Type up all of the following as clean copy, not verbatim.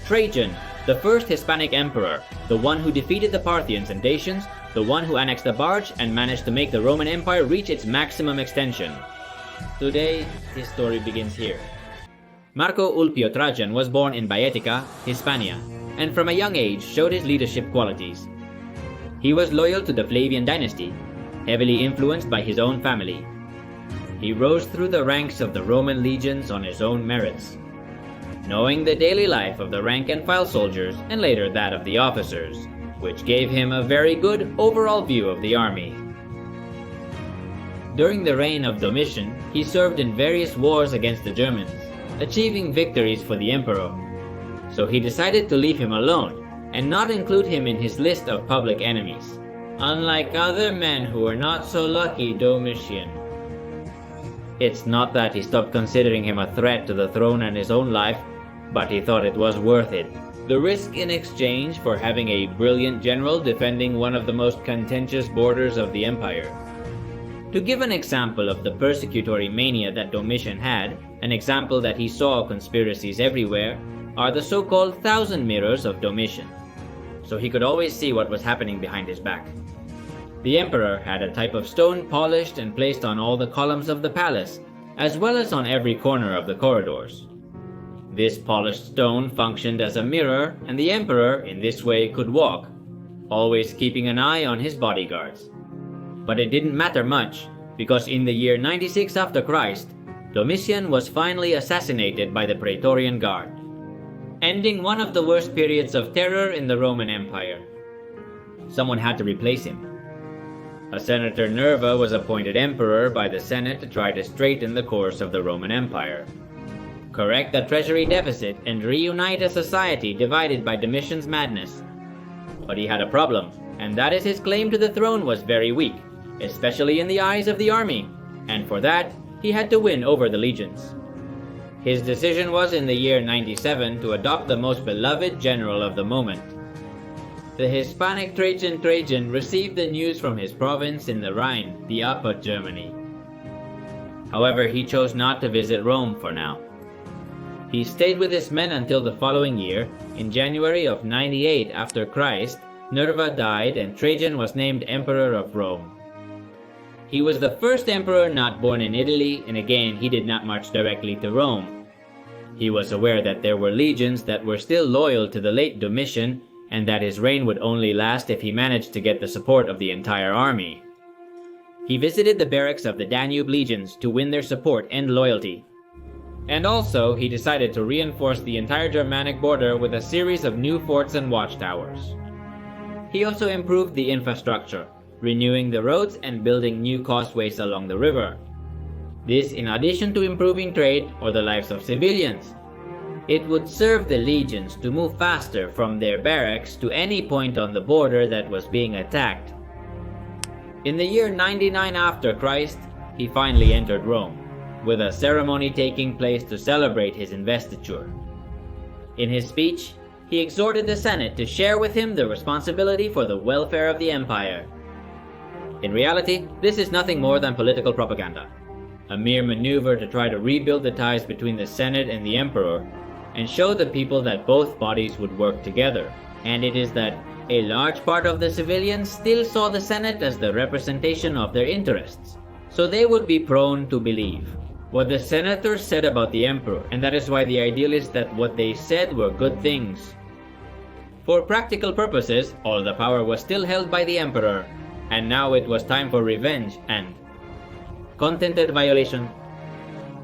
Trajan, the first Hispanic emperor, the one who defeated the Parthians and Dacians, the one who annexed the Barge and managed to make the Roman Empire reach its maximum extension. Today, his story begins here. Marco Ulpio Trajan was born in Baetica, Hispania, and from a young age showed his leadership qualities. He was loyal to the Flavian dynasty, heavily influenced by his own family. He rose through the ranks of the Roman legions on his own merits, knowing the daily life of the rank-and-file soldiers and later that of the officers, which gave him a very good overall view of the army. During the reign of Domitian, he served in various wars against the Germans, achieving victories for the emperor. So he decided to leave him alone and not include him in his list of public enemies, unlike other men who were not so lucky Domitian. It's not that he stopped considering him a threat to the throne and his own life, but he thought it was worth it. The risk in exchange for having a brilliant general defending one of the most contentious borders of the empire. To give an example of the persecutory mania that Domitian had, an example that he saw conspiracies everywhere, are the so-called Thousand Mirrors of Domitian. So he could always see what was happening behind his back. The emperor had a type of stone polished and placed on all the columns of the palace, as well as on every corner of the corridors. This polished stone functioned as a mirror, and the emperor, in this way, could walk, always keeping an eye on his bodyguards. But it didn't matter much, because in the year 96 after Christ, Domitian was finally assassinated by the Praetorian Guard, ending one of the worst periods of terror in the Roman Empire. Someone had to replace him. A Senator Nerva was appointed emperor by the Senate to try to straighten the course of the Roman Empire, correct the treasury deficit, and reunite a society divided by Domitian's madness. But he had a problem, and that is his claim to the throne was very weak, especially in the eyes of the army, and for that, he had to win over the legions. His decision was in the year 97 to adopt the most beloved general of the moment. The Hispanic Trajan received the news from his province in the Rhine, the Upper Germany. However, he chose not to visit Rome for now. He stayed with his men until the following year. In January of 98 after Christ, Nerva died and Trajan was named Emperor of Rome. He was the first emperor not born in Italy, and again he did not march directly to Rome. He was aware that there were legions that were still loyal to the late Domitian, and that his reign would only last if he managed to get the support of the entire army. He visited the barracks of the Danube legions to win their support and loyalty. And also, he decided to reinforce the entire Germanic border with a series of new forts and watchtowers. He also improved the infrastructure, renewing the roads and building new causeways along the river. This in addition to improving trade or the lives of civilians. It would serve the legions to move faster from their barracks to any point on the border that was being attacked. In the year 99 after Christ, he finally entered Rome, with a ceremony taking place to celebrate his investiture. In his speech, he exhorted the Senate to share with him the responsibility for the welfare of the empire. In reality, this is nothing more than political propaganda, a mere maneuver to try to rebuild the ties between the Senate and the emperor, and show the people that both bodies would work together. And it is that a large part of the civilians still saw the Senate as the representation of their interests, so they would be prone to believe what the senators said about the emperor, and that is why the ideal is that what they said were good things. For practical purposes, all the power was still held by the emperor, and now it was time for revenge and contented violation.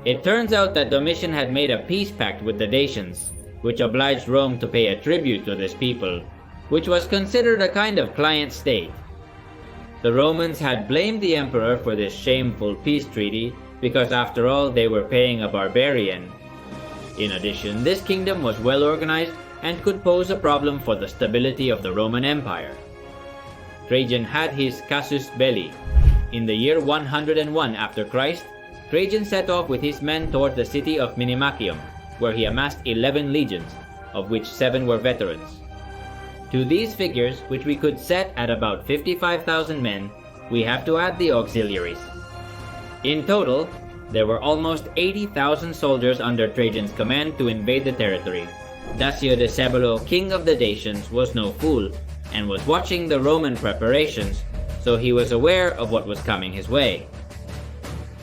It turns out that Domitian had made a peace pact with the Dacians, which obliged Rome to pay a tribute to this people, which was considered a kind of client state. The Romans had blamed the emperor for this shameful peace treaty because after all they were paying a barbarian. In addition, this kingdom was well organized and could pose a problem for the stability of the Roman Empire. Trajan had his casus belli. In the year 101 after Christ, Trajan set off with his men toward the city of Minimachium, where he amassed 11 legions, of which 7 were veterans. To these figures, which we could set at about 55,000 men, we have to add the auxiliaries. In total, there were almost 80,000 soldiers under Trajan's command to invade the territory, Decebalus, king of the Dacians, was no fool and was watching the Roman preparations, so he was aware of what was coming his way.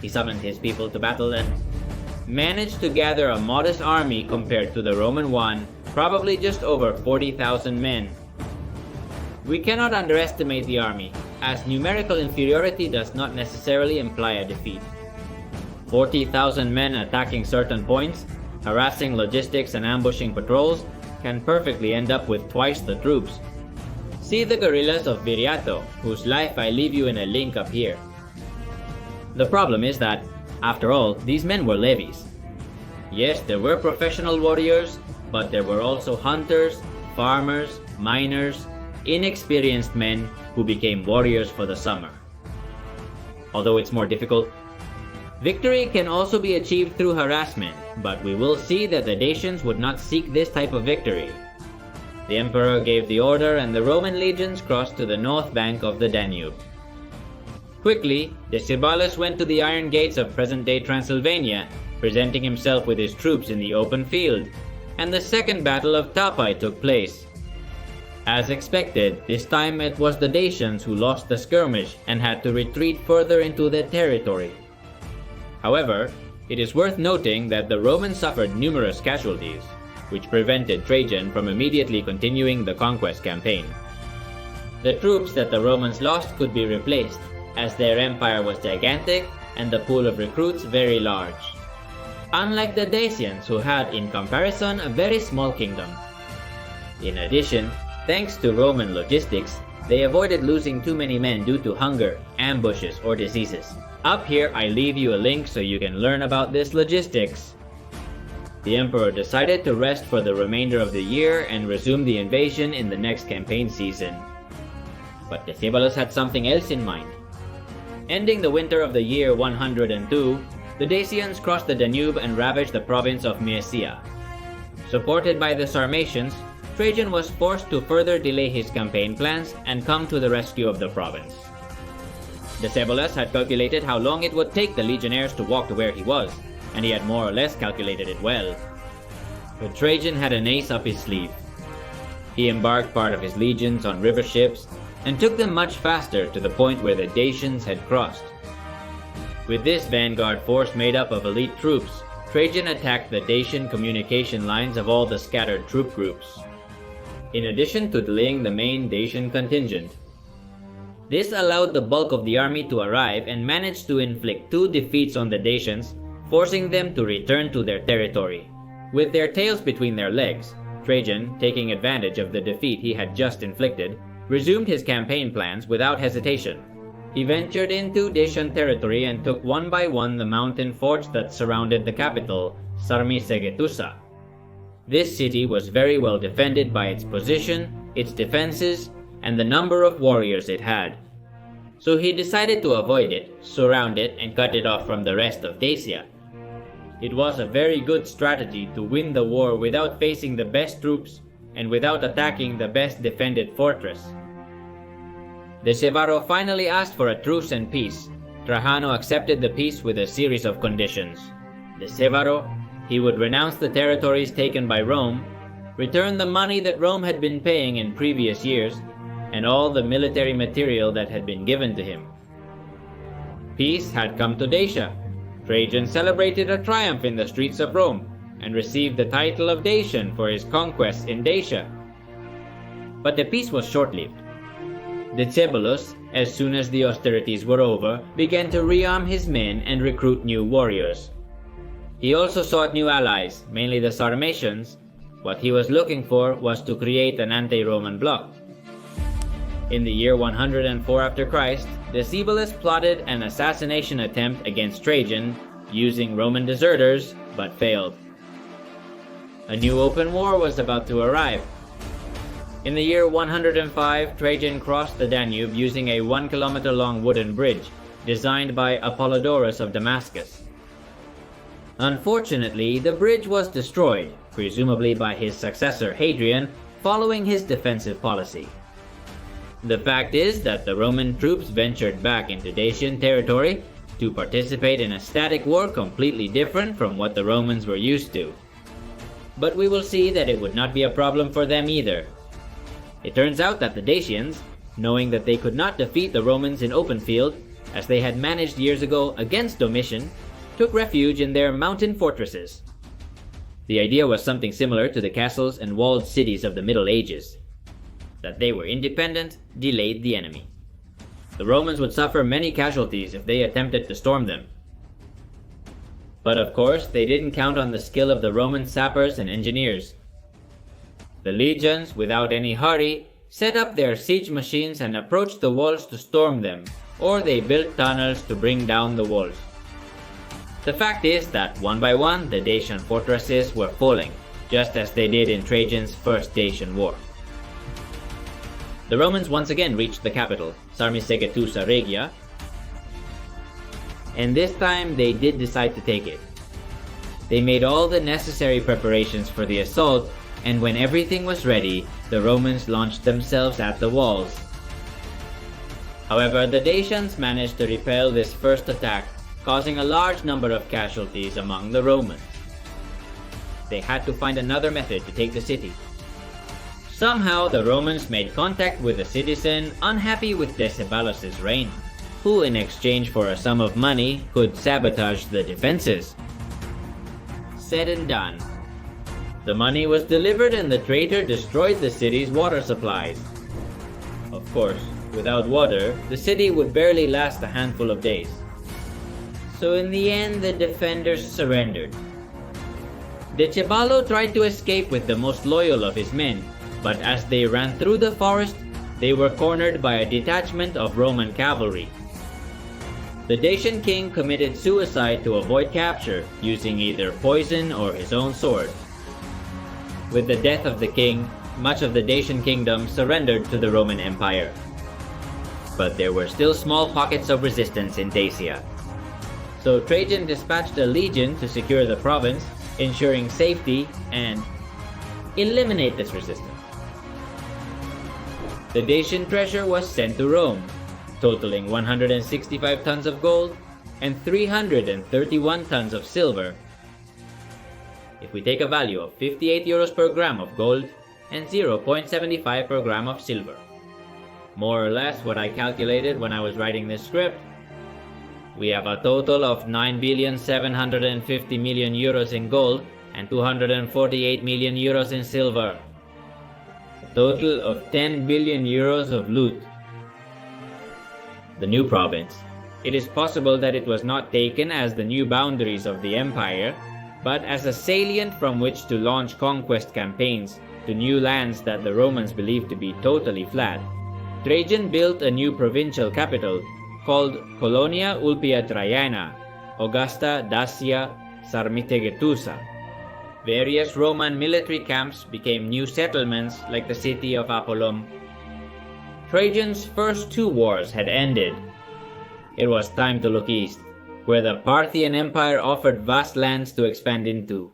He summoned his people to battle and managed to gather a modest army compared to the Roman one, probably just over 40,000 men. We cannot underestimate the army, as numerical inferiority does not necessarily imply a defeat. 40,000 men attacking certain points, harassing logistics and ambushing patrols, can perfectly end up with twice the troops. See the guerrillas of Viriato, whose life I leave you in a link up here. The problem is that, after all, these men were levies. Yes, there were professional warriors, but there were also hunters, farmers, miners, inexperienced men who became warriors for the summer. Although it's more difficult, victory can also be achieved through harassment, but we will see that the Dacians would not seek this type of victory. The emperor gave the order and the Roman legions crossed to the north bank of the Danube. Quickly, Decebalus went to the iron gates of present-day Transylvania, presenting himself with his troops in the open field, and the second battle of Tapai took place. As expected, this time it was the Dacians who lost the skirmish and had to retreat further into their territory. However, it is worth noting that the Romans suffered numerous casualties, which prevented Trajan from immediately continuing the conquest campaign. The troops that the Romans lost could be replaced, as their empire was gigantic and the pool of recruits very large. Unlike the Dacians, who had, in comparison, a very small kingdom. In addition, thanks to Roman logistics, they avoided losing too many men due to hunger, ambushes, or diseases. Up here I leave you a link so you can learn about this logistics. The emperor decided to rest for the remainder of the year and resume the invasion in the next campaign season. But Decebalus had something else in mind. Ending the winter of the year 102, the Dacians crossed the Danube and ravaged the province of Mysia. Supported by the Sarmatians, Trajan was forced to further delay his campaign plans and come to the rescue of the province. Decebalus had calculated how long it would take the legionnaires to walk to where he was, and he had more or less calculated it well. But Trajan had an ace up his sleeve. He embarked part of his legions on river ships and took them much faster to the point where the Dacians had crossed. With this vanguard force made up of elite troops, Trajan attacked the Dacian communication lines of all the scattered troop groups, in addition to delaying the main Dacian contingent. This allowed the bulk of the army to arrive and managed to inflict 2 defeats on the Dacians, forcing them to return to their territory. With their tails between their legs, Trajan, taking advantage of the defeat he had just inflicted, resumed his campaign plans without hesitation. He ventured into Dacian territory and took one by one the mountain forts that surrounded the capital, Sarmisegetusa. This city was very well defended by its position, its defenses, and the number of warriors it had. So he decided to avoid it, surround it, and cut it off from the rest of Dacia. It was a very good strategy to win the war without facing the best troops and without attacking the best defended fortress. Decebalus finally asked for a truce and peace. Trajano accepted the peace with a series of conditions. Decebalus, he would renounce the territories taken by Rome, return the money that Rome had been paying in previous years, and all the military material that had been given to him. Peace had come to Dacia. Trajan celebrated a triumph in the streets of Rome and received the title of Dacian for his conquests in Dacia. But the peace was short-lived. Decebalus, as soon as the austerities were over, began to rearm his men and recruit new warriors. He also sought new allies, mainly the Sarmatians. What he was looking for was to create an anti-Roman bloc. In the year 104 after Christ, Decebalus plotted an assassination attempt against Trajan using Roman deserters, but failed. A new open war was about to arrive. In the year 105, Trajan crossed the Danube using a 1-kilometer-long wooden bridge, designed by Apollodorus of Damascus. Unfortunately, the bridge was destroyed, presumably by his successor Hadrian, following his defensive policy. The fact is that the Roman troops ventured back into Dacian territory to participate in a static war completely different from what the Romans were used to. but we will see that it would not be a problem for them either. It turns out that the Dacians, knowing that they could not defeat the Romans in open field, as they had managed years ago against Domitian, took refuge in their mountain fortresses. The idea was something similar to the castles and walled cities of the Middle Ages. That they were independent delayed the enemy. The Romans would suffer many casualties if they attempted to storm them. But of course, they didn't count on the skill of the Roman sappers and engineers. The legions, without any hurry, set up their siege machines and approached the walls to storm them, or they built tunnels to bring down the walls. The fact is that one by one the Dacian fortresses were falling, just as they did in Trajan's first Dacian war. The Romans once again reached the capital, Sarmisegetusa Regia, and this time they did decide to take it. They made all the necessary preparations for the assault, and when everything was ready, the Romans launched themselves at the walls. However, the Dacians managed to repel this first attack, causing a large number of casualties among the Romans. They had to find another method to take the city. Somehow, the Romans made contact with a citizen unhappy with Decebalus' reign, who in exchange for a sum of money could sabotage the defenses. Said and done. The money was delivered and the traitor destroyed the city's water supplies. Of course, without water, the city would barely last a handful of days. So in the end, the defenders surrendered. Decebalus tried to escape with the most loyal of his men, but as they ran through the forest, they were cornered by a detachment of Roman cavalry. The Dacian king committed suicide to avoid capture, using either poison or his own sword. With the death of the king, much of the Dacian kingdom surrendered to the Roman Empire. But there were still small pockets of resistance in Dacia. So Trajan dispatched a legion to secure the province, ensuring safety and eliminate this resistance. The Dacian treasure was sent to Rome, totaling 165 tons of gold and 331 tons of silver. If we take a value of 58 euros per gram of gold and 0.75 per gram of silver. More or less what I calculated when I was writing this script, we have a total of 9,750 million euros in gold and 248 million euros in silver. A total of 10 billion euros of loot. The new province. It is possible that it was not taken as the new boundaries of the empire, but as a salient from which to launch conquest campaigns to new lands that the Romans believed to be totally flat. Trajan built a new provincial capital called Colonia Ulpia Traiana, Augusta Dacia Sarmisegetusa. Various Roman military camps became new settlements like the city of Apollum. Trajan's first two wars had ended. It was time to look east, where the Parthian Empire offered vast lands to expand into.